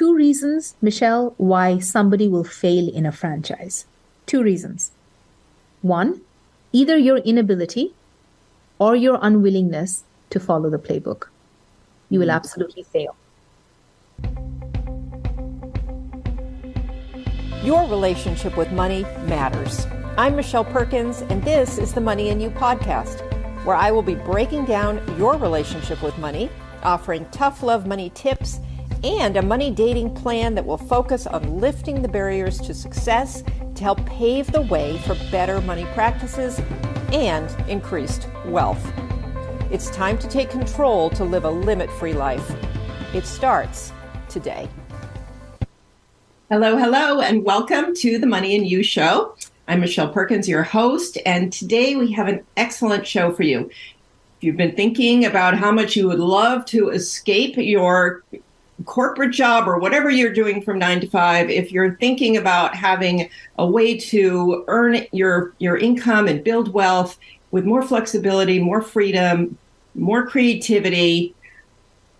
two reasons, Michelle, why somebody will fail in a franchise. Two reasons. One, either your inability or your unwillingness to follow the playbook. You will absolutely fail. Your relationship with money matters. I'm Michelle Perkins, and this is the Money and You podcast, where I will be breaking down your relationship with money, offering tough love money tips, and a money dating plan that will focus on lifting the barriers to success to help pave the way for better money practices and increased wealth. It's time to take control to live a limit-free life. It starts today. Hello, and welcome to the Money and You show. I'm Michelle Perkins, your host, and today we have an excellent show for you. If you've been thinking about how much you would love to escape your corporate job or whatever you're doing from 9 to 5, if you're thinking about having a way to earn your income and build wealth with more flexibility, more freedom, more creativity,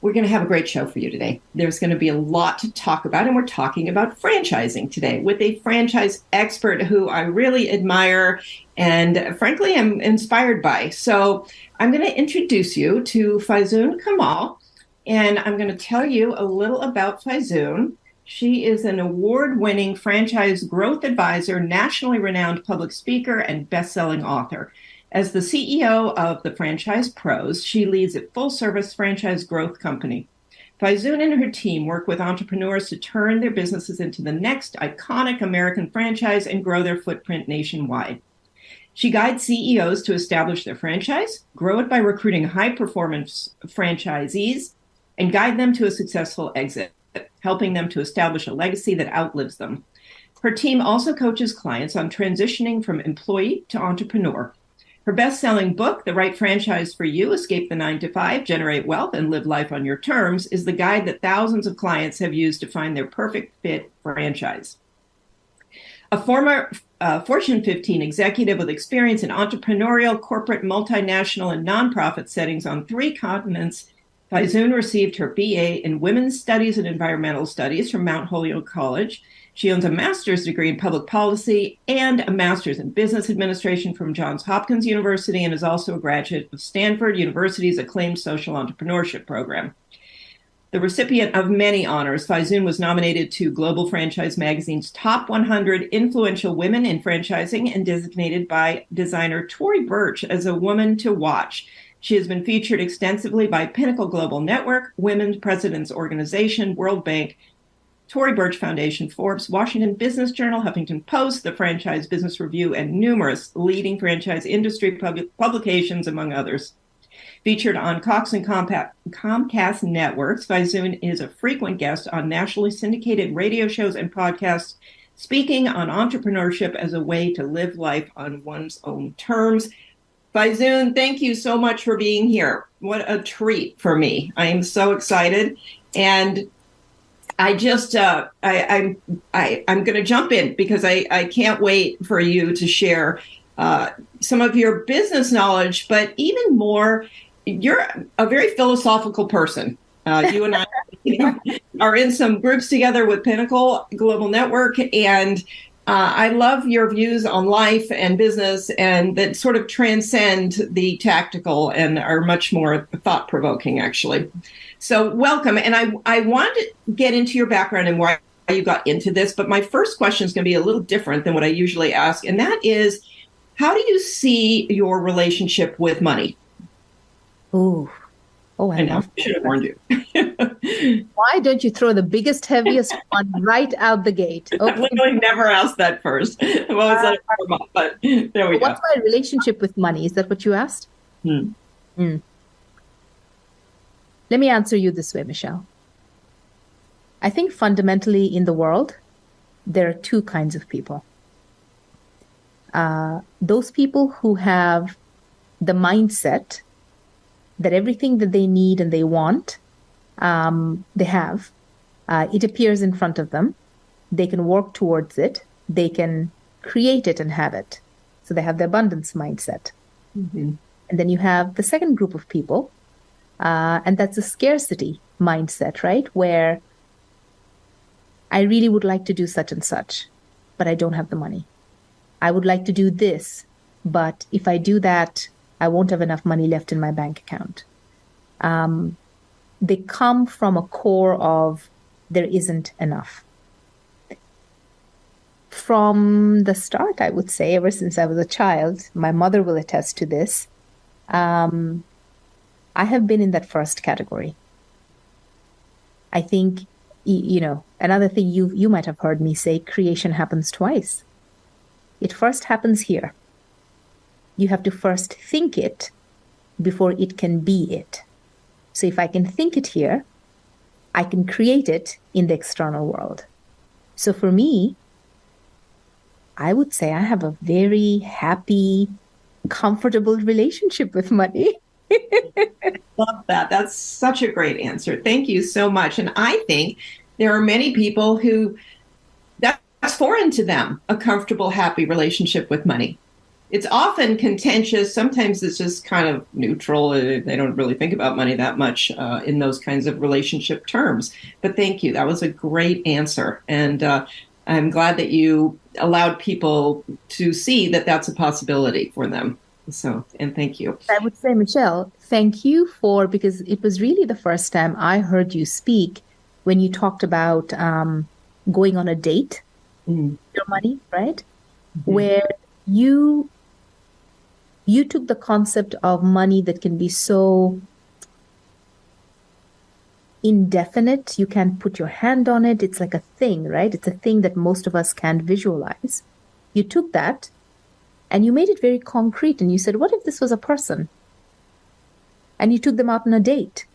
we're going to have a great show for you today. There's going to be a lot to talk about, and we're talking about franchising today with a franchise expert who I really admire and frankly am inspired by. So I'm going to introduce you to Faizoon Kamal, and I'm going to tell you a little about Faizoon. She is an award-winning franchise growth advisor, nationally renowned public speaker, and best-selling author. As the CEO of the Franchise Pros, she leads a full-service franchise growth company. Faizoon and her team work with entrepreneurs to turn their businesses into the next iconic American franchise and grow their footprint nationwide. She guides CEOs to establish their franchise, grow it by recruiting high-performance franchisees, and guide them to a successful exit, helping them to establish a legacy that outlives them. Her team also coaches clients on transitioning from employee to entrepreneur. Her best-selling book, The Right Franchise for You, Escape the 9 to 5, Generate Wealth, and Live Life on Your Terms, is the guide that thousands of clients have used to find their perfect fit franchise. A former Fortune 15 executive with experience in entrepreneurial, corporate, multinational, and nonprofit settings on 3 continents, Faizoon received her BA in Women's Studies and Environmental Studies from Mount Holyoke College. She owns a master's degree in public policy and a master's in business administration from Johns Hopkins University, and is also a graduate of Stanford University's acclaimed social entrepreneurship program. The recipient of many honors, Faizoon was nominated to Global Franchise Magazine's Top 100 Influential Women in Franchising and designated by designer Tory Burch as a woman to watch. She has been featured extensively by Pinnacle Global Network, Women's Presidents Organization, World Bank, Tory Burch Foundation, Forbes, Washington Business Journal, Huffington Post, the Franchise Business Review, and numerous leading franchise industry publications, among others. Featured on Cox and Comcast networks, Faizoon is a frequent guest on nationally syndicated radio shows and podcasts, speaking on entrepreneurship as a way to live life on one's own terms. Faizoon, thank you so much for being here. What a treat for me. I am so excited. And I just, I'm going to jump in because I can't wait for you to share some of your business knowledge, but even more, you're a very philosophical person. You and I are in some groups together with Pinnacle Global Network, and I love your views on life and business, and that sort of transcend the tactical and are much more thought-provoking, actually. So welcome. And I want to get into your background and why you got into this, but my first question is going to be a little different than what I usually ask, and that is, how do you see your relationship with money? Oh, I know. I should have warned you. Why don't you throw the biggest, heaviest one right out the gate? Okay. I've literally never asked that first. I've always let it warm up, but there we go. What's my relationship with money? Is that what you asked? Let me answer you this way, Michelle. I think fundamentally in the world, there are 2 kinds of people. Those people who have the mindset that everything that they need and they want, they have. It appears in front of them. They can work towards it. They can create it and have it. So they have the abundance mindset. Mm-hmm. And then you have the second group of people, and that's a scarcity mindset, right? Where I really would like to do such and such, but I don't have the money. I would like to do this, but if I do that, I won't have enough money left in my bank account. They come from a core of there isn't enough. From the start, I would say, ever since I was a child, my mother will attest to this, I have been in that first category. I think, another thing you might have heard me say, creation happens twice. It first happens here. You have to first think it before it can be it. So if I can think it here, I can create it in the external world. So for me, I would say I have a very happy, comfortable relationship with money. Love that. That's such a great answer. Thank you so much. And I think there are many people who that's foreign to them, a comfortable, happy relationship with money. It's often contentious. Sometimes it's just kind of neutral. They don't really think about money that much in those kinds of relationship terms. But thank you. That was a great answer. And I'm glad that you allowed people to see that that's a possibility for them. So, and thank you. I would say, Michelle, thank you because it was really the first time I heard you speak when you talked about going on a date, your money, right? Mm-hmm. Where you took the concept of money that can be so indefinite. You can't put your hand on it. It's like a thing, right? It's a thing that most of us can't visualize. You took that and you made it very concrete. And you said, what if this was a person? And you took them out on a date.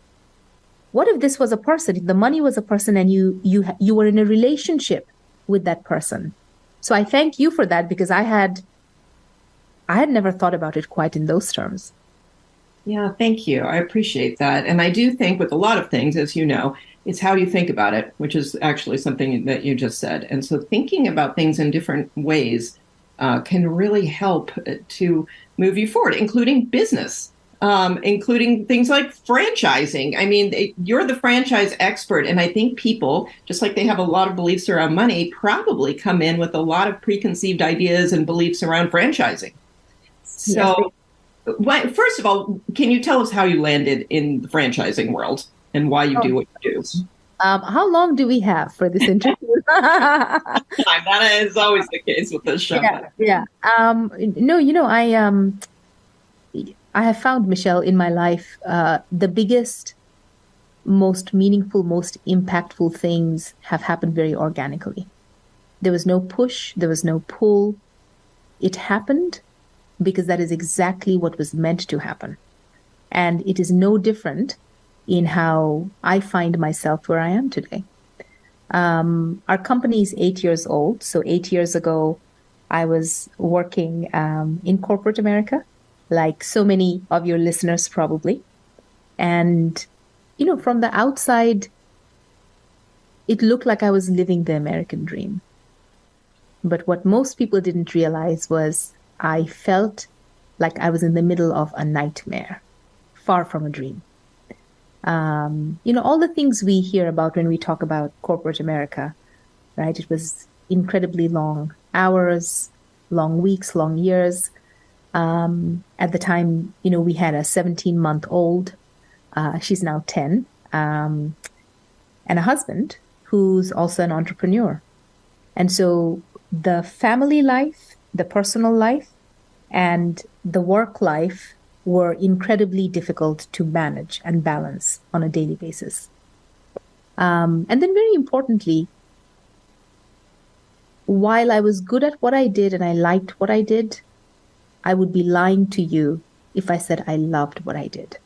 What if this was a person? If the money was a person and you were in a relationship with that person. So I thank you for that because I had never thought about it quite in those terms. Yeah, thank you. I appreciate that. And I do think with a lot of things, as you know, it's how you think about it, which is actually something that you just said. And so thinking about things in different ways can really help to move you forward, including business, including things like franchising. I mean, you're the franchise expert. And I think people, just like they have a lot of beliefs around money, probably come in with a lot of preconceived ideas and beliefs around franchising. So, first of all, can you tell us how you landed in the franchising world and why you do what you do? How long do we have for this interview? That is always the case with this show. Yeah. I have found, Michelle, in my life, the biggest, most meaningful, most impactful things have happened very organically. There was no push. There was no pull. It happened because that is exactly what was meant to happen. And it is no different in how I find myself where I am today. Our company is 8 years old. So 8 years ago, I was working in corporate America, like so many of your listeners probably. And, from the outside, it looked like I was living the American dream. But what most people didn't realize was I felt like I was in the middle of a nightmare, far from a dream. All the things we hear about when we talk about corporate America, right? It was incredibly long hours, long weeks, long years. At the time, we had a 17-month-old. She's now 10, and a husband who's also an entrepreneur. And so the family life, the personal life, and the work life were incredibly difficult to manage and balance on a daily basis. And then very importantly, while I was good at what I did and I liked what I did, I would be lying to you if I said I loved what I did.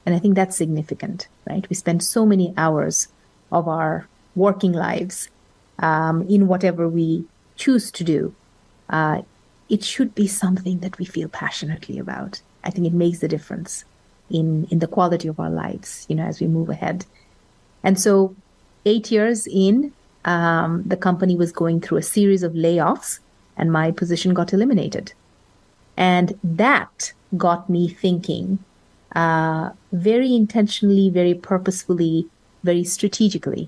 And I think that's significant, right? We spend so many hours of our working lives in whatever we choose to do. It should be something that we feel passionately about. I think it makes the difference in the quality of our lives, as we move ahead. And so 8 years in, the company was going through a series of layoffs and my position got eliminated. And that got me thinking very intentionally, very purposefully, very strategically.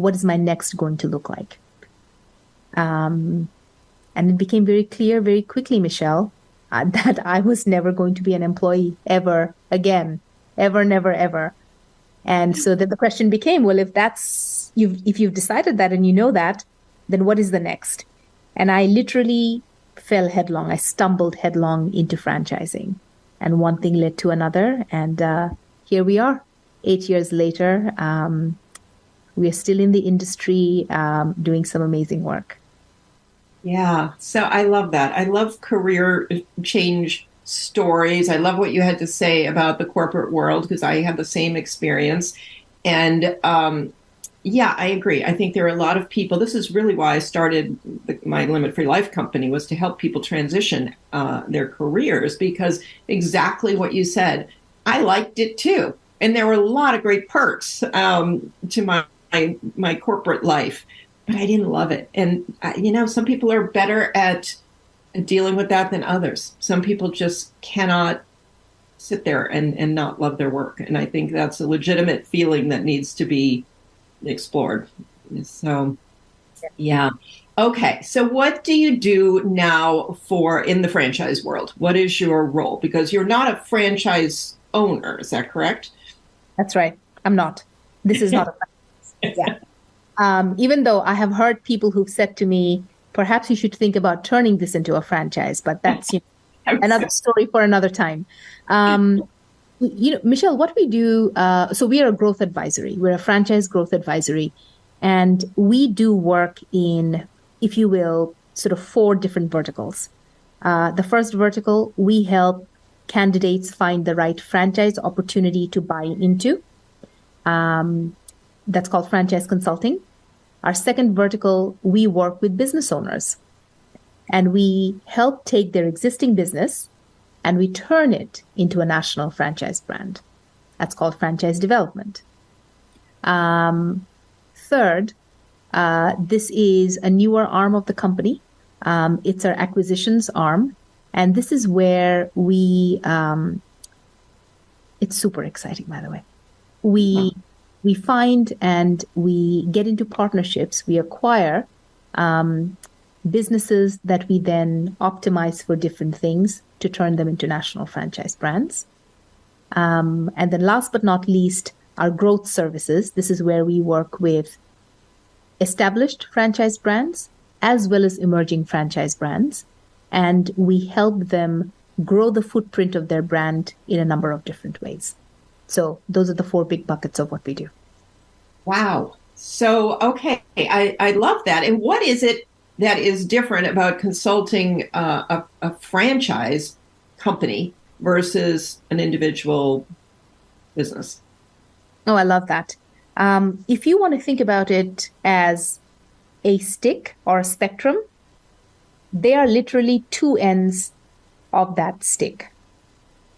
what is my next going to look like? And it became very clear very quickly, Michelle, that I was never going to be an employee ever again, ever, never, ever. And so then the question became, well, if you've decided that and you know that, then what is the next? And I literally fell headlong. I stumbled headlong into franchising, and one thing led to another. And here we are, 8 years later. We are still in the industry, doing some amazing work. Yeah. So I love that. I love career change stories. I love what you had to say about the corporate world, because I have the same experience. And yeah, I agree. I think there are a lot of people. This is really why I started my Limit Free Life company, was to help people transition their careers, because exactly what you said, I liked it too. And there were a lot of great perks to my corporate life, but I didn't love it. And, some people are better at dealing with that than others. Some people just cannot sit there and not love their work. And I think that's a legitimate feeling that needs to be explored. So, yeah. Okay. So what do you do now in the franchise world? What is your role? Because you're not a franchise owner. Is that correct? That's right. I'm not. This is not a franchise. Yeah. Even though I have heard people who've said to me, perhaps you should think about turning this into a franchise, but that's another story for another time. Michelle, what we do, so we are a growth advisory. We're a franchise growth advisory, and we do work in, if you will, sort of 4 different verticals. The first vertical, we help candidates find the right franchise opportunity to buy into. That's called franchise consulting. Our second vertical, we work with business owners, and we help take their existing business and we turn it into a national franchise brand. That's called franchise development. Third, this is a newer arm of the company. It's our acquisitions arm. And this is where it's super exciting, by the way. We find and we get into partnerships. We acquire businesses that we then optimize for different things to turn them into national franchise brands. And then last but not least, our growth services. This is where we work with established franchise brands as well as emerging franchise brands. And we help them grow the footprint of their brand in a number of different ways. So those are the 4 big buckets of what we do. Wow. So, okay. I love that. And what is it that is different about consulting a franchise company versus an individual business? Oh, I love that. If you want to think about it as a stick or a spectrum, they are literally 2 ends of that stick.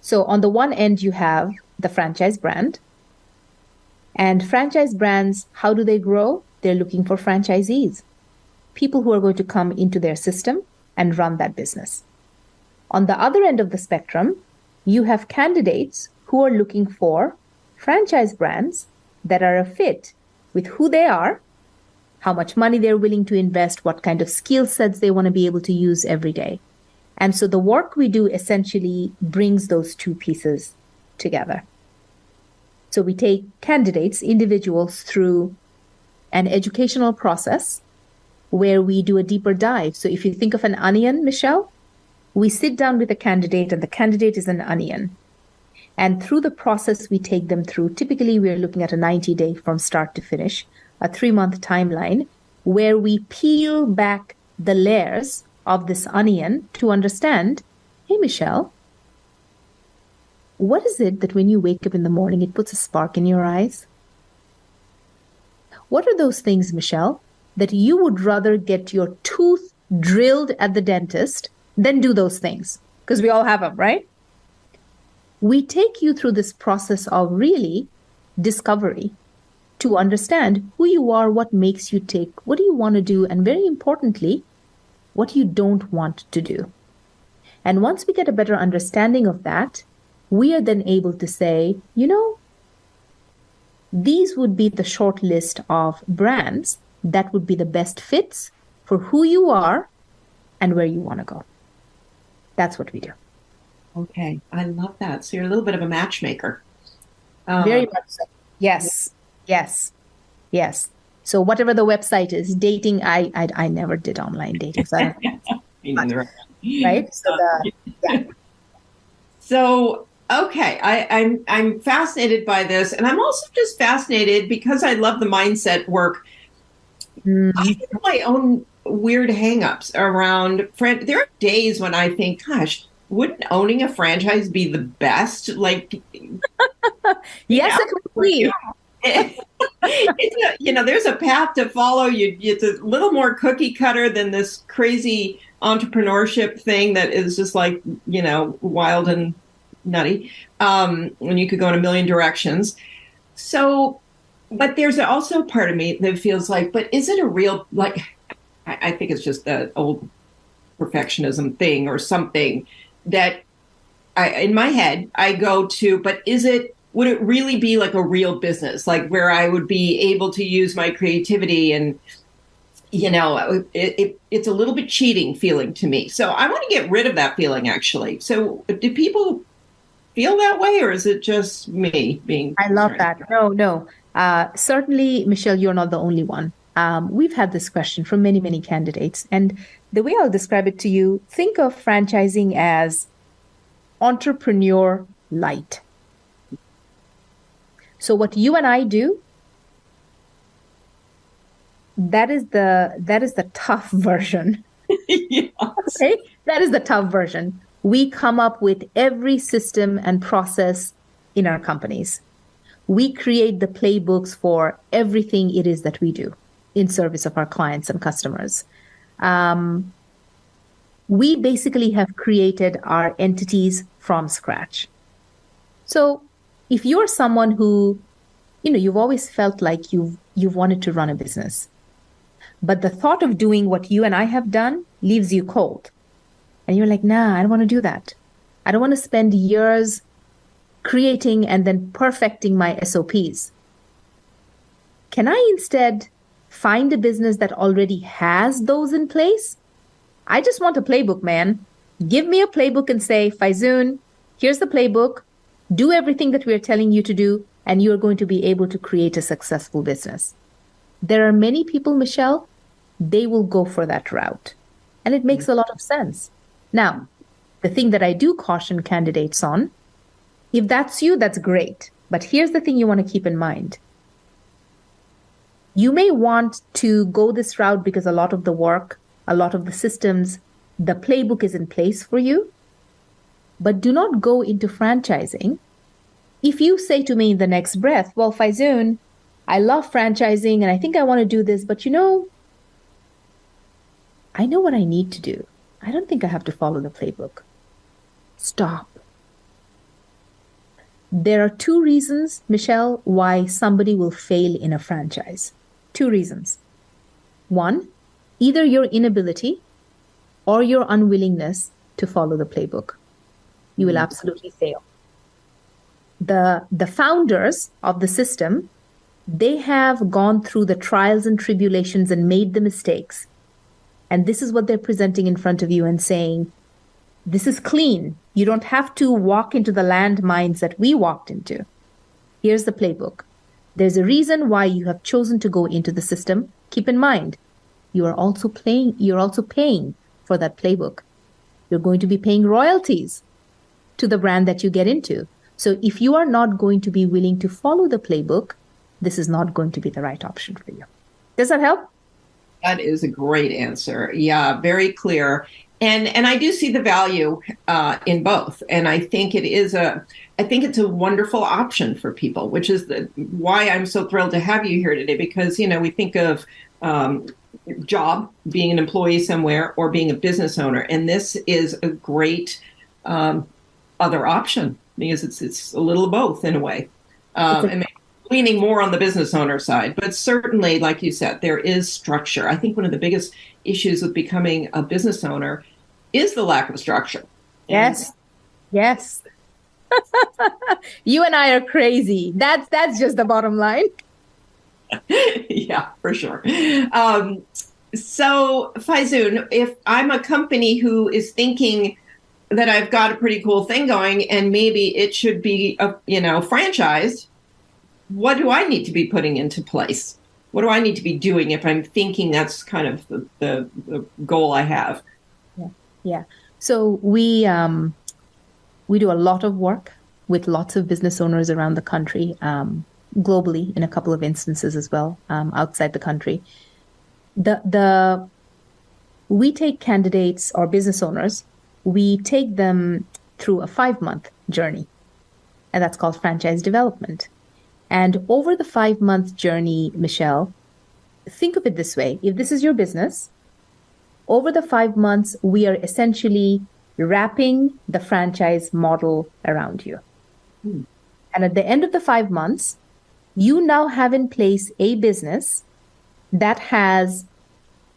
So on the one end, you have the franchise brand. And franchise brands, how do they grow? They're looking for franchisees, people who are going to come into their system and run that business. On the other end of the spectrum, you have candidates who are looking for franchise brands that are a fit with who they are, how much money they're willing to invest, what kind of skill sets they want to be able to use every day. And so the work we do essentially brings those 2 pieces together. So we take candidates, individuals, through an educational process where we do a deeper dive. So if you think of an onion, Michelle, we sit down with a candidate and the candidate is an onion. And through the process we take them through, typically we're looking at a 90-day from start to finish, a 3-month timeline, where we peel back the layers of this onion to understand, hey, Michelle, what is it that when you wake up in the morning, it puts a spark in your eyes? What are those things, Michelle, that you would rather get your tooth drilled at the dentist than do those things? Because we all have them, right? We take you through this process of really discovery to understand who you are, what makes you tick, what do you want to do, and very importantly, what you don't want to do. And once we get a better understanding of that, we are then able to say, these would be the short list of brands that would be the best fits for who you are and where you want to go. That's what we do. Okay. I love that. So you're a little bit of a matchmaker. Very much so. Yes. Yes. Yes. So whatever the website is, dating, I never did online dating. So I don't right? So yeah. So okay, I'm fascinated by this, and I'm also just fascinated because I love the mindset work. I have my own weird hangups around. There are days when I think, gosh, wouldn't owning a franchise be the best? Like, yes, it would be. There's a path to follow. It's a little more cookie cutter than this crazy entrepreneurship thing that is just like, wild and nutty. When you could go in a million directions. So, but there's also part of me that feels like, but is it a real, like, I think it's just the old perfectionism thing or something that in my head, I go to, but would it really be like a real business, like where I would be able to use my creativity and, it's a little bit cheating feeling to me. So I want to get rid of that feeling, actually. So do people feel that way, or is it just me being? I love that. No. Certainly, Michelle, you're not the only one. We've had this question from many, many candidates. And the way I'll describe it to you, think of franchising as entrepreneur light. So what you and I do, that is the tough version. Yes. Okay? That is the tough version. We come up with every system and process in our companies. We create the playbooks for everything it is that we do in service of our clients and customers. We basically have created our entities from scratch. So if you're someone who, you've always felt like you've wanted to run a business, but the thought of doing what you and I have done leaves you cold. And you're like, nah, I don't want to do that. I don't want to spend years creating and then perfecting my SOPs. Can I instead find a business that already has those in place? I just want a playbook, man. Give me a playbook and say, Faizun, here's the playbook. Do everything that we're telling you to do, and you're going to be able to create a successful business. There are many people, Michelle, they will go for that route. And it makes a lot of sense. Now, the thing that I do caution candidates on, if that's you, that's great. But here's the thing you want to keep in mind. You may want to go this route because a lot of the work, a lot of the systems, the playbook is in place for you. But do not go into franchising if you say to me in the next breath, well, Faizun, I love franchising and I think I want to do this, but I know what I need to do. I don't think I have to follow the playbook. Stop. There are 2 reasons, Michelle, why somebody will fail in a franchise. 2 reasons. 1, either your inability or your unwillingness to follow the playbook. You will absolutely fail. The founders of the system, they have gone through the trials and tribulations and made the mistakes. And this is what they're presenting in front of you and saying, this is clean. You don't have to walk into the landmines that we walked into. Here's the playbook. There's a reason why you have chosen to go into the system. Keep in mind, you're also paying for that playbook. You're going to be paying royalties to the brand that you get into. So if you are not going to be willing to follow the playbook, this is not going to be the right option for you. Does that help? That is a great answer. Yeah, very clear. And I do see the value in both. And I think it's a wonderful option for people, which is why I'm so thrilled to have you here today, because, we think of job, being an employee somewhere, or being a business owner. And this is a great other option because it's a little of both in a way. And leaning more on the business owner side. But certainly, like you said, there is structure. I think one of the biggest issues with becoming a business owner is the lack of structure. Yes. You and I are crazy. That's just the bottom line. Yeah, for sure. So, Faizun, if I'm a company who is thinking that I've got a pretty cool thing going and maybe it should be, franchised, what do I need to be putting into place? What do I need to be doing if I'm thinking that's kind of the goal I have? Yeah. So we do a lot of work with lots of business owners around the country, globally in a couple of instances as well, outside the country. We take candidates or business owners, we take them through a 5-month journey, and that's called franchise development. And over the 5-month journey, Michelle, think of it this way. If this is your business, over the 5 months, we are essentially wrapping the franchise model around you. And at the end of the 5 months, you now have in place a business that has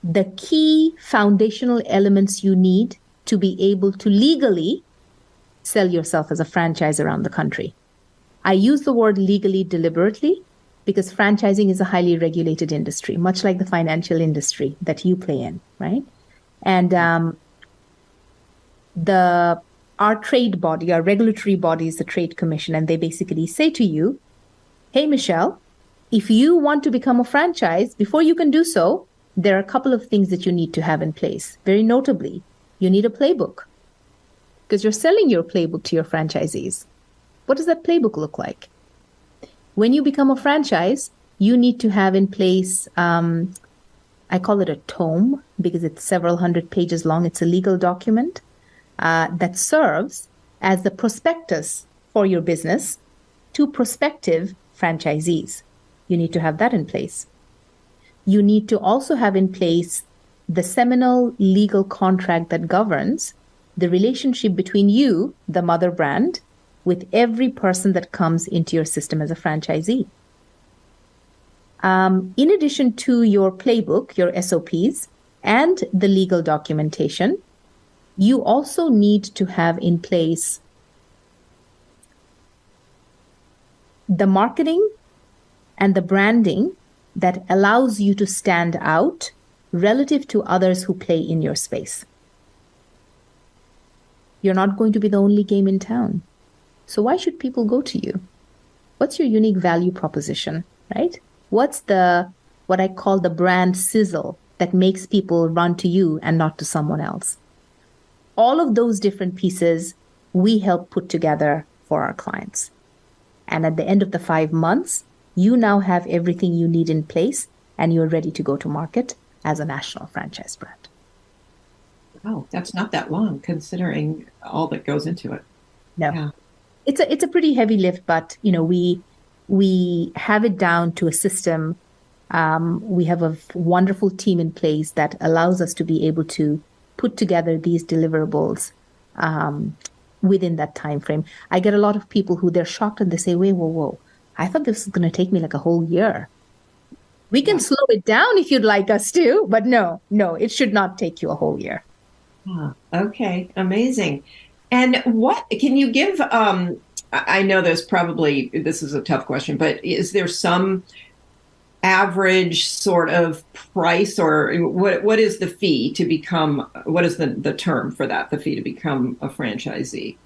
the key foundational elements you need to be able to legally sell yourself as a franchise around the country. I use the word legally deliberately because franchising is a highly regulated industry, much like the financial industry that you play in, right? And our trade body, our regulatory body is the Trade Commission, and they basically say to you, hey, Michelle, if you want to become a franchise, before you can do so, there are a couple of things that you need to have in place. Very notably, you need a playbook because you're selling your playbook to your franchisees. What does that playbook look like? When you become a franchise, you need to have in place, I call it a tome because it's several hundred pages long. It's a legal document that serves as the prospectus for your business to prospective franchisees. You need to have that in place. You need to also have in place the seminal legal contract that governs the relationship between you, the mother brand, with every person that comes into your system as a franchisee. In addition to your playbook, your SOPs, and the legal documentation, you also need to have in place the marketing and the branding that allows you to stand out relative to others who play in your space. You're not going to be the only game in town. So why should people go to you? What's your unique value proposition, right? What's what I call the brand sizzle that makes people run to you and not to someone else? All of those different pieces we help put together for our clients. And at the end of the 5 months, you now have everything you need in place and you're ready to go to market as a national franchise brand. Wow, that's not that long considering all that goes into it. No. Yeah. It's a pretty heavy lift, but we have it down to a system. We have a wonderful team in place that allows us to be able to put together these deliverables within that time frame. I get a lot of people who they're shocked and they say, whoa, I thought this was going to take me like a whole year. We can slow it down if you'd like us to, but no, it should not take you a whole year. Okay, amazing. And what can you give? I know this is a tough question, but is there some average sort of price, or what is the fee to become? What is the term for that? The fee to become a franchisee?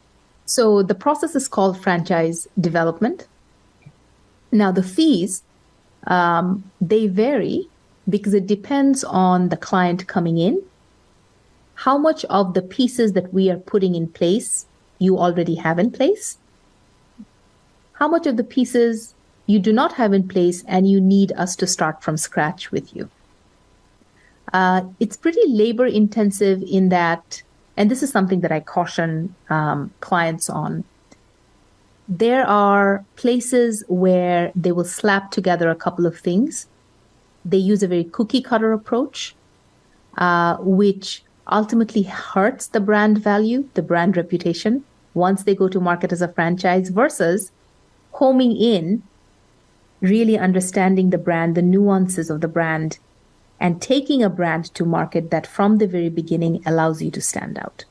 So the process is called franchise development. Now the fees, they vary because it depends on the client coming in, how much of the pieces that we are putting in place you already have in place, how much of the pieces you do not have in place and you need us to start from scratch with you. It's pretty labor intensive in that, and this is something that I caution clients on. There are places where they will slap together a couple of things. They use a very cookie cutter approach, which ultimately hurts the brand value, the brand reputation, once they go to market as a franchise, versus homing in, really understanding the brand, the nuances of the brand, and taking a brand to market that from the very beginning allows you to stand out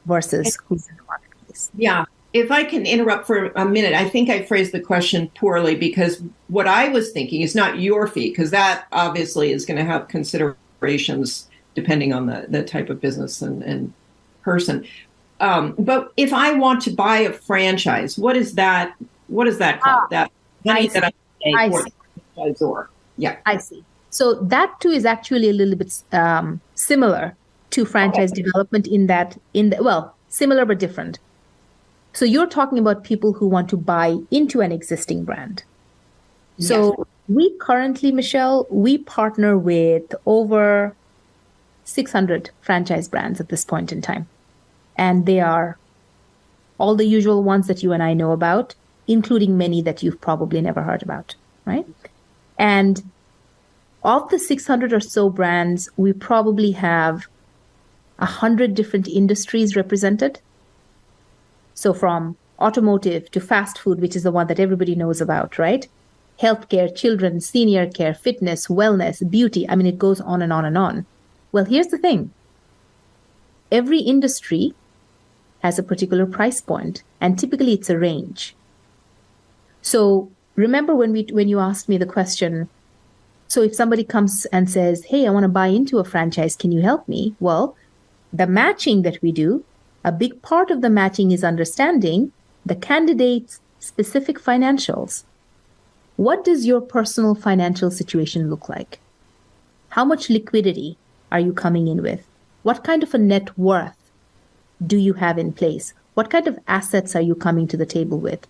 versus who's in the marketplace. Yeah. if I can interrupt for a minute, I think I phrased the question poorly, because what I was thinking is not your fee, because that obviously is going to have considerations depending on the type of business and person. But if I want to buy a franchise, what is that called? That money that I pay for the franchisor. Yeah. I see. So that too is actually a little bit similar to franchise development similar but different. So you're talking about people who want to buy into an existing brand. So we currently, Michelle, we partner with over 600 franchise brands at this point in time. And they are all the usual ones that you and I know about, including many that you've probably never heard about, right? And of the 600 or so brands, we probably have 100 different industries represented. So from automotive to fast food, which is the one that everybody knows about, right? Healthcare, children, senior care, fitness, wellness, beauty. I mean, it goes on and on and on. Well, here's the thing. Every industry has a particular price point, and typically it's a range. So remember when you asked me the question, so if somebody comes and says, hey, I want to buy into a franchise, can you help me? Well, the matching that we do, a big part of the matching is understanding the candidate's specific financials. What does your personal financial situation look like? How much liquidity are you coming in with? What kind of a net worth do you have in place? What kind of assets are you coming to the table with?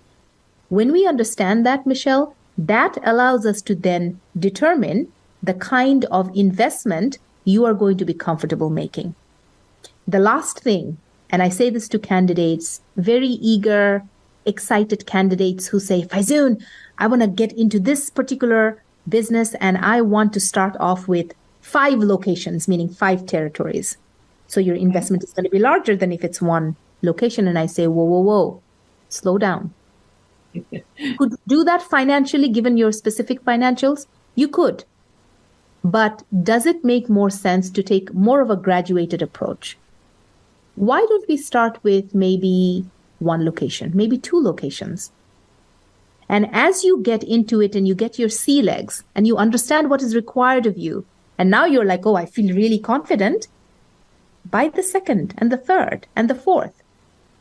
When we understand that, Michelle, that allows us to then determine the kind of investment you are going to be comfortable making. The last thing, and I say this to candidates, very eager, excited candidates who say, Faizun, I want to get into this particular business and I want to start off with 5 locations, meaning 5 territories. So your investment is going to be larger than if it's one location. And I say, whoa, slow down. Could you do that financially given your specific financials? You could. But does it make more sense to take more of a graduated approach? Why don't we start with maybe 1 location, maybe 2 locations? And as you get into it and you get your sea legs and you understand what is required of you, and now you're like, oh, I feel really confident, buy the 2nd and the 3rd and the 4th.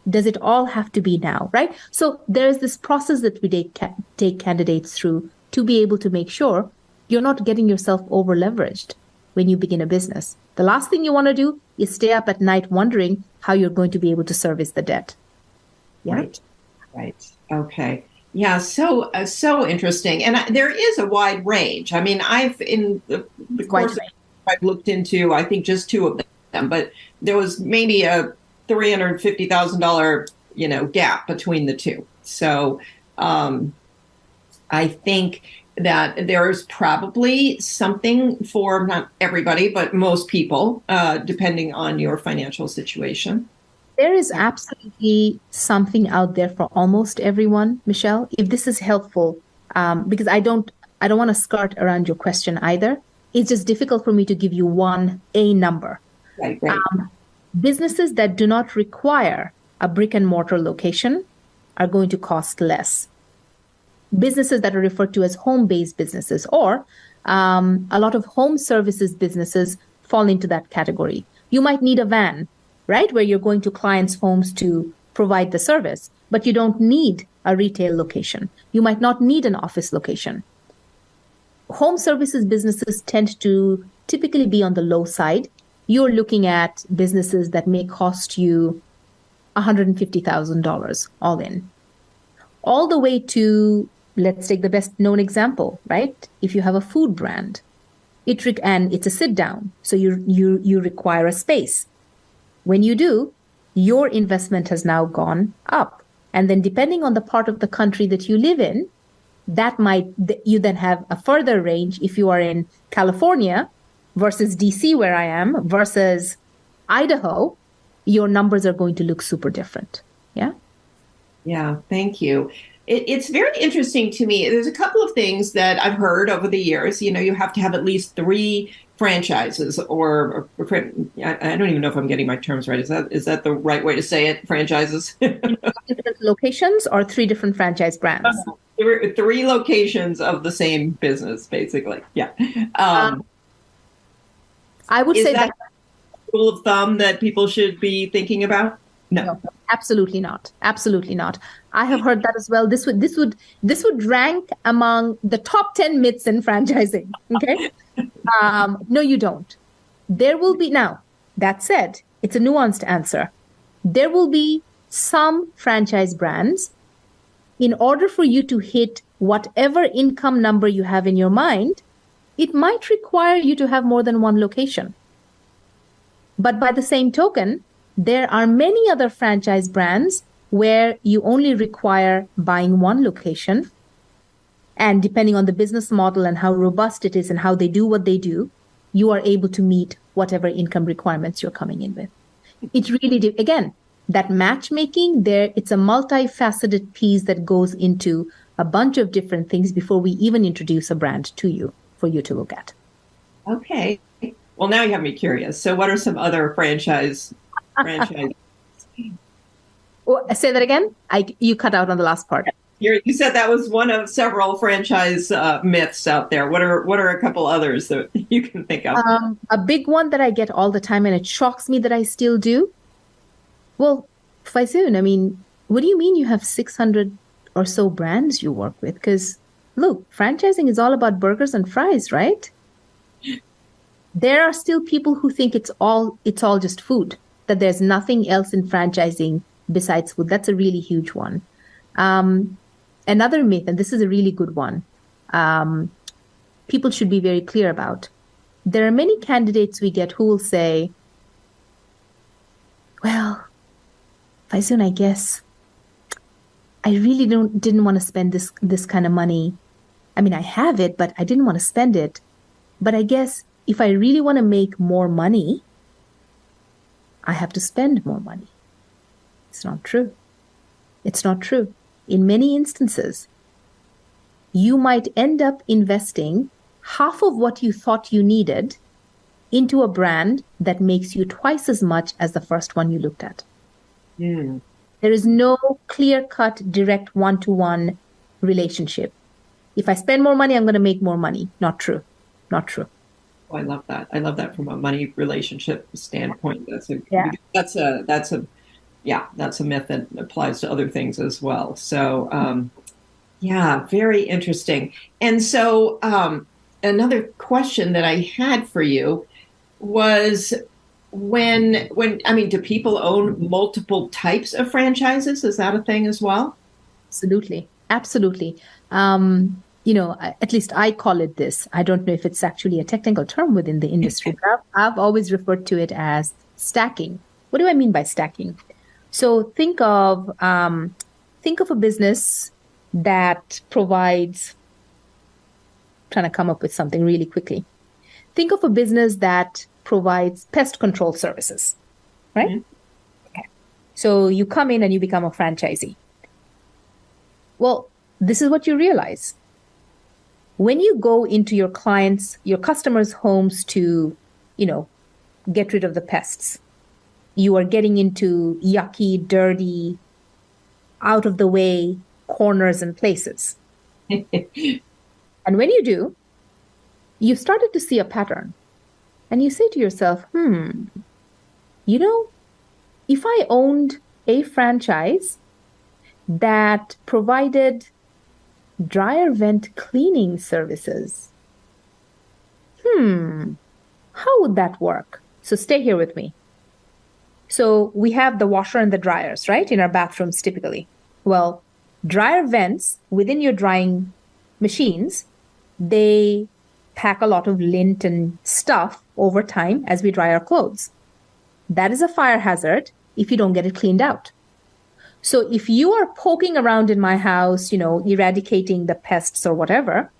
Does it all have to be now, right? So there's this process that we take candidates through to be able to make sure you're not getting yourself over leveraged when you begin a business. The last thing you want to do is stay up at night wondering how you're going to be able to service the debt. Yeah? Right. Okay. Yeah. So interesting. And there is a wide range. I mean, in the course I've looked into, I think just 2 of them, but there was maybe a $350,000, gap between the 2. So, I think that there's probably something for not everybody, but most people, depending on your financial situation. There is absolutely something out there for almost everyone, Michelle. If this is helpful, because I don't want to skirt around your question either. It's just difficult for me to give you a number. Right. Businesses that do not require a brick and mortar location are going to cost less. Businesses that are referred to as home-based businesses or a lot of home services businesses fall into that category. You might need a van, right, where you're going to clients' homes to provide the service, but you don't need a retail location. You might not need an office location. Home services businesses tend to typically be on the low side. You're looking at businesses that may cost you $150,000 all in. All the way to, let's take the best known example, right? If you have a food brand, and it's a sit down, so you require a space. When you do, your investment has now gone up. And then depending on the part of the country that you live in, you then have a further range. If you are in California versus DC, where I am, versus Idaho, your numbers are going to look super different. Yeah? Yeah, thank you. It's very interesting to me. There's a couple of things that I've heard over the years. You have to have at least 3 franchises or I don't even know if I'm getting my terms right. Is that the right way to say it? Franchises? Different locations or three different franchise brands? Three locations of the same business, basically. Yeah. I would say that rule of thumb that people should be thinking about? No, absolutely not. Absolutely not. I have heard that as well. This would rank among the top 10 myths in franchising. Okay. No, you don't. There will be, now, that said, it's a nuanced answer. There will be some franchise brands, in order for you to hit whatever income number you have in your mind, it might require you to have more than one location. But by the same token, there are many other franchise brands where you only require buying one location. And depending on the business model and how robust it is and how they do what they do, you are able to meet whatever income requirements you're coming in with. It really, again, that matchmaking there, it's a multifaceted piece that goes into a bunch of different things before we even introduce a brand to you for you to look at. Okay. Well, now you have me curious. So what are some other franchise? Well, say that again? You cut out on the last part. You said that was one of several franchise myths out there. What are a couple others that you can think of? A big one that I get all the time, and it shocks me that I still do. Well, Faizun, I mean, what do you mean you have 600 or so brands you work with? Because look, franchising is all about burgers and fries, right? There are still people who think it's all just food, that there's nothing else in franchising besides food. That's a really huge one. Another myth, and this is a really good one, people should be very clear about. There are many candidates we get who will say, well, Faizun, I guess I really didn't want to spend this kind of money. I mean, I have it, but I didn't want to spend it. But I guess if I really want to make more money, I have to spend more money. It's not true. It's not true. In many instances, you might end up investing half of what you thought you needed into a brand that makes you twice as much as the first one you looked at. Mm. There is no clear-cut, direct one-to-one relationship. If I spend more money, I'm going to make more money. Not true. Not true. Oh, I love that. I love that from a money relationship standpoint. That's a myth that applies to other things as well. So, very interesting. And so, another question that I had for you was when I mean, do people own multiple types of franchises? Is that a thing as well? Absolutely. Absolutely. At least I call it this. I don't know if it's actually a technical term within the industry, but I've always referred to it as stacking. What do I mean by stacking? So think of a business that provides, trying to come up with something really quickly. Think of a business that provides pest control services, right? Mm-hmm. Okay. So you come in and you become a franchisee. Well, this is what you realize. When you go into your customers' homes to, get rid of the pests, you are getting into yucky, dirty, out of the way corners and places. And when you do, you've started to see a pattern. And you say to yourself, if I owned a franchise that provided dryer vent cleaning services, how would that work? So stay here with me. So we have the washer and the dryers, right, in our bathrooms typically. Well, dryer vents within your drying machines, they pack a lot of lint and stuff over time as we dry our clothes. That is a fire hazard if you don't get it cleaned out. So if you are poking around in my house, eradicating the pests or whatever,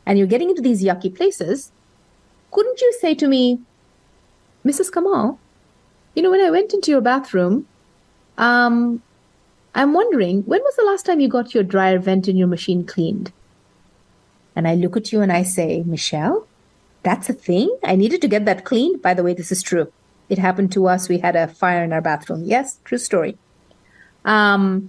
and you're getting into these yucky places, couldn't you say to me, Mrs. Kamal, when I went into your bathroom, I'm wondering, when was the last time you got your dryer vent in your machine cleaned? And I look at you and I say, Michelle, That's a thing? I needed to get that cleaned. By the way, this is true. It happened to us. We had a fire in our bathroom. Yes, true story. What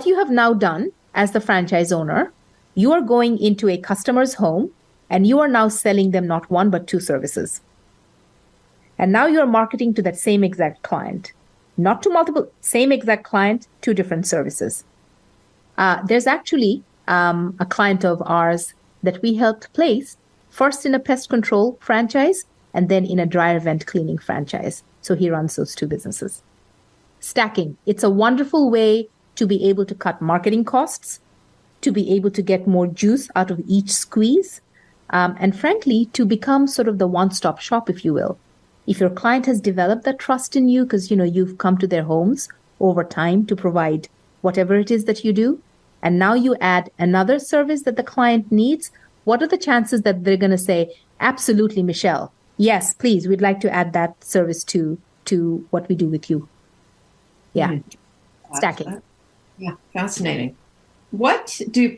you have now done as the franchise owner, you are going into a customer's home and you are now selling them not one, but two services. And now you're marketing to that same exact client, not to multiple, same exact client, two different services. There's actually a client of ours that we helped place first in a pest control franchise and then in a dryer vent cleaning franchise. So he runs those two businesses. Stacking. It's a wonderful way to be able to cut marketing costs, to be able to get more juice out of each squeeze, and frankly, to become sort of the one-stop shop, if you will. If your client has developed that trust in you because, you've come to their homes over time to provide whatever it is that you do, and now you add another service that the client needs, what are the chances that they're going to say, absolutely, Michelle, yes, please, we'd like to add that service to what we do with you. Yeah. Mm-hmm. Stacking. Yeah, fascinating. What's the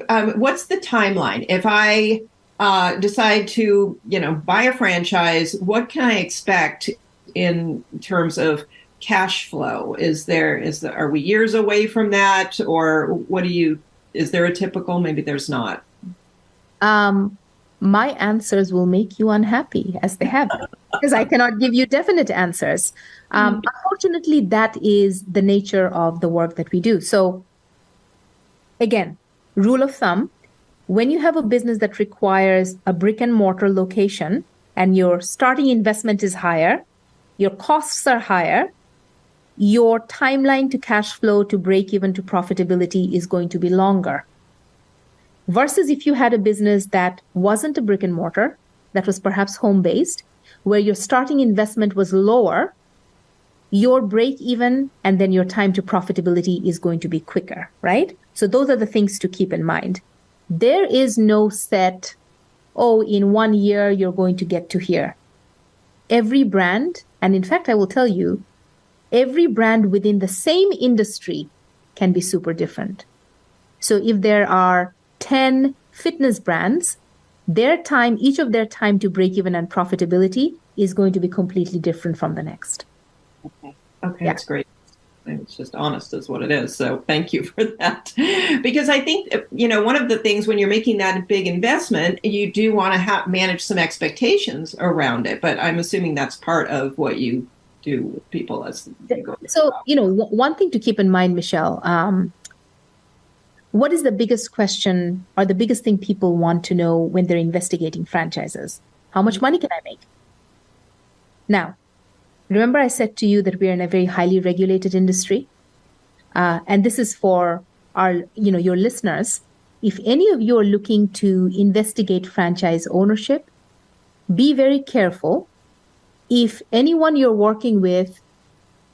timeline? If I decide to, buy a franchise, what can I expect in terms of cash flow? Are we years away from that, or is there a typical? Maybe there's not. My answers will make you unhappy, as they have been, because I cannot give you definite answers. Unfortunately, that is the nature of the work that we do. So again, rule of thumb, when you have a business that requires a brick and mortar location and your starting investment is higher, your costs are higher, your timeline to cash flow, to break even, to profitability is going to be longer. Versus if you had a business that wasn't a brick and mortar, that was perhaps home-based, where your starting investment was lower, your break even and then your time to profitability is going to be quicker, right? So those are the things to keep in mind. There is no set, in 1 year, you're going to get to here. Every brand, and in fact, I will tell you, every brand within the same industry can be super different. So if there are 10 fitness brands, each of their time to break even and profitability is going to be completely different from the next. Okay, yeah. That's great. It's just honest is what it is. So thank you for that. Because I think, one of the things when you're making that big investment, you do want to manage some expectations around it. But I'm assuming that's part of what you do with people as they go. So, one thing to keep in mind, Michelle, what is the biggest question or the biggest thing people want to know when they're investigating franchises? How much money can I make? Now, remember I said to you that we're in a very highly regulated industry. And this is for your listeners. If any of you are looking to investigate franchise ownership, be very careful. If anyone you're working with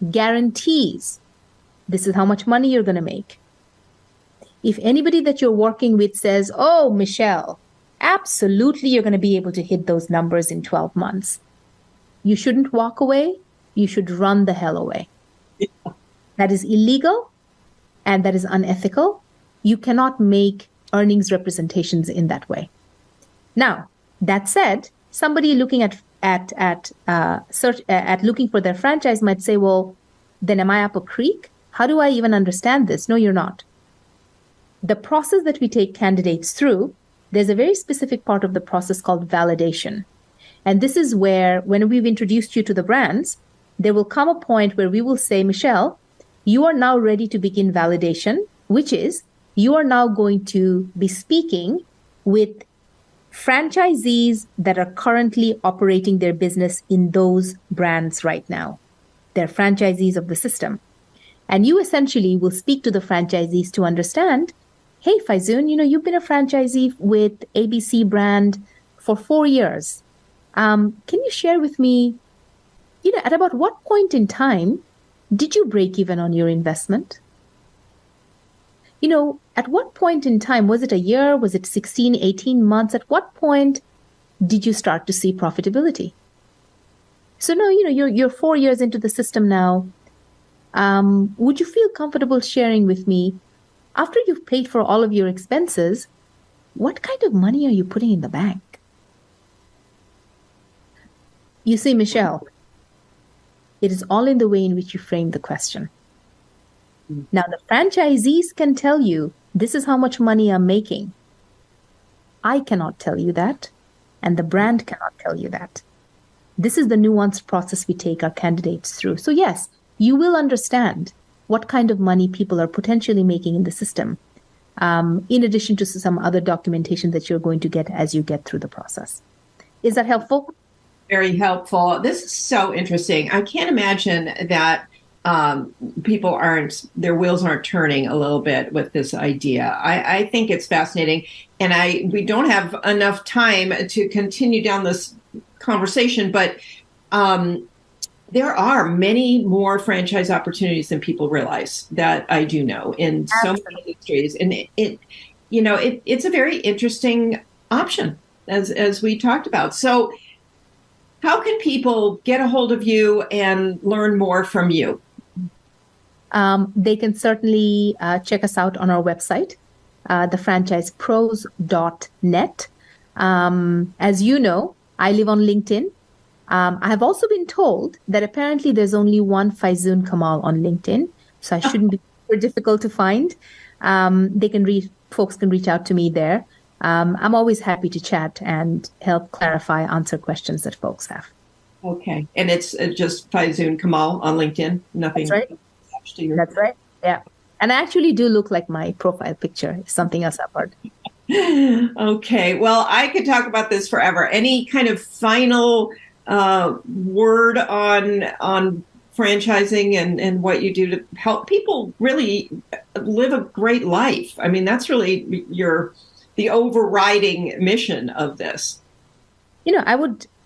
guarantees this is how much money you're going to make, if anybody that you're working with says, oh, Michelle, absolutely you're going to be able to hit those numbers in 12 months, you shouldn't walk away. You should run the hell away. Yeah. That is illegal and that is unethical. You cannot make earnings representations in that way. Now, that said, somebody looking at looking for their franchise might say, well, then am I up a creek? How do I even understand this? No, you're not. The process that we take candidates through, there's a very specific part of the process called validation. And this is where, when we've introduced you to the brands, there will come a point where we will say, Michelle, you are now ready to begin validation, which is you are now going to be speaking with franchisees that are currently operating their business in those brands right now. They're franchisees of the system. And you essentially will speak to the franchisees to understand, hey, Faizun, you've been a franchisee with ABC brand for 4 years. Can you share with me, at about what point in time did you break even on your investment? At what point in time, was it a year? Was it 16, 18 months? At what point did you start to see profitability? So now, you're 4 years into the system now. Would you feel comfortable sharing with me, after you've paid for all of your expenses, what kind of money are you putting in the bank? You see, Michelle, it is all in the way in which you frame the question. Now, the franchisees can tell you, this is how much money I'm making. I cannot tell you that, and the brand cannot tell you that. This is the nuanced process we take our candidates through. So yes, you will understand what kind of money people are potentially making in the system, in addition to some other documentation that you're going to get as you get through the process. Is that helpful? Very helpful. This is so interesting. I can't imagine that people their wheels aren't turning a little bit with this idea. I think it's fascinating. And we don't have enough time to continue down this conversation, but there are many more franchise opportunities than people realize, that I do know, in so many industries. And it's a very interesting option, as we talked about. So how can people get a hold of you and learn more from you? They can certainly check us out on our website, thefranchisepros.net. As you know, I live on LinkedIn. I have also been told that apparently there's only one Faizoon Kamal on LinkedIn, so I shouldn't be super difficult to find. Folks can reach out to me there. I'm always happy to chat and help clarify, answer questions that folks have. Okay. And it's just Faizoon Kamal on LinkedIn? Nothing. That's right. That's right. Yeah. And I actually do look like my profile picture. It's something else I've heard. Okay. Well, I could talk about this forever. Any kind of final word on franchising and what you do to help people really live a great life? I mean, that's really the overriding mission of this.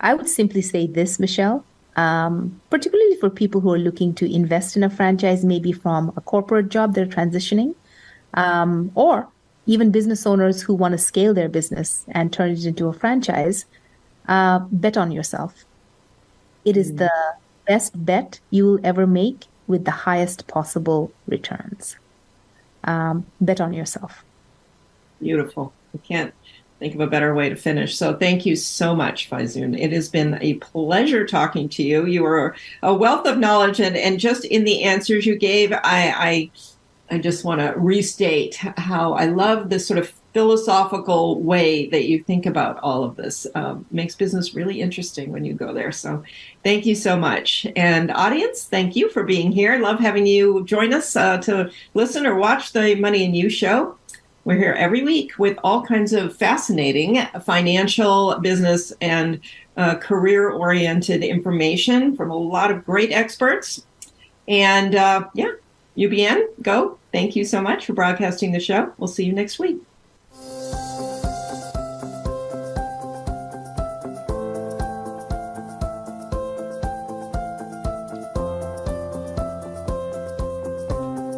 I would simply say this, Michelle, particularly for people who are looking to invest in a franchise, maybe from a corporate job they're transitioning, or even business owners who want to scale their business and turn it into a franchise. Bet on yourself. It is the best bet you will ever make with the highest possible returns. Bet on yourself. Beautiful. I can't think of a better way to finish. So thank you so much, Faizoon. It has been a pleasure talking to you. You are a wealth of knowledge, and just in the answers you gave, I just want to restate how I love this sort of philosophical way that you think about all of this. Makes business really interesting when you go there. So thank you so much. And audience, thank you for being here. Love having you join us to listen or watch the Money and You show. We're here every week with all kinds of fascinating financial, business, and career-oriented information from a lot of great experts. And UBN, go. Thank you so much for broadcasting the show. We'll see you next week.